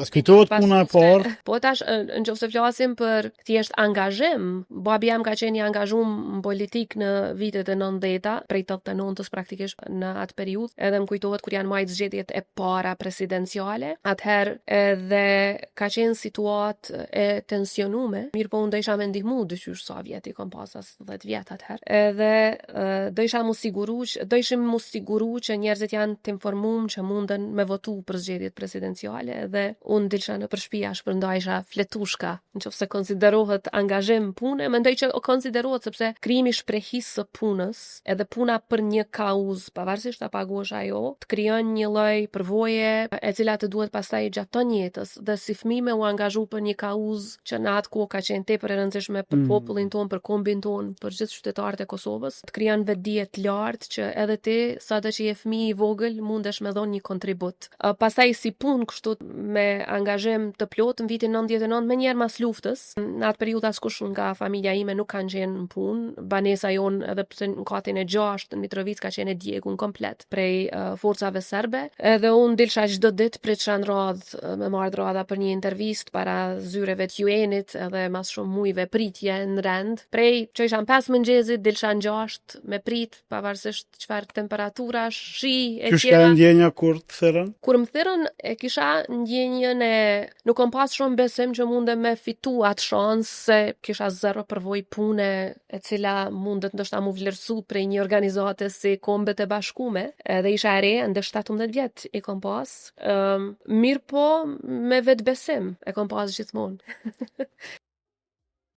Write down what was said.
Pas kujtohet puna e parë. Po tash nëse flasim për thjesht angazhim, babi jam ka qenë i angazhuar në politik në vitet e 90-ta, prej 89-s praktikisht në atë periudhë, edhe më kujtohet kur janë majtë zgjedhjet e para presidenciale. Atëherë edhe ka qenë situatë e tensionume. Mirë po unë do isha me ndihmu dyqysh sa vjet i kom pas as 10 vjet atëherë. Edhe do ishim mu siguru që njerëzit janë të informuar që munden me votu për zgjedhjet presidenciale dhe unë dilsha në përshpia shpërndajsha fletushka, nëse konsiderohet angazhim pune, mendoj që konsiderohet sepse krijimi shprehisë së punës, edhe puna për një kauzë, pavarësisht ta paguash ajo, të krijon një lloj përvoje e cila të duhet pastaj gjatë të jetës, dhe si fëmijë me u angazhu për një kauzë që në atë kohë ka qenë tepër e rëndësishme për popullin ton, për kombin ton, për gjithë qytetarët e Kosovës, të krijon vetdije të lartë që edhe ti, sado që je fëmijë i vogël, mundesh me dhënë një kontribut. Pastaj si punë kështu me angazhim të plot në vitin 99 me njerë mas luftës. Në atë periudhë askush nga familja ime nuk kanë qenë në punë. Banesa jonë edhe pse në katin e 6 në Mitrovic ka qenë e djegun komplet prej forcave serbe. Edhe unë dilsha çdo ditë pritësha në radhë me marrë radha për një intervistë para zyreve të UN-it edhe mas shumë mujve pritje në rend. Prej që isha në 5 mëngjesit dilsha në 6 me prit pavarësisht çfarë temperatura, shi e tjera. Çka ndjenja kur të thërën? Kur më thërën e kisha ndjenjën e nuk kom pas shumë besim që mundem me fitu atë shansë se kisha zero përvoj pune e cila mundet ndoshta mu vlerësu prej një organizate si Kombet e Bashkume, edhe isha e re, ndër 17 vjet i kom pas. Mirë po me vetë besim e kom pas gjithmonë.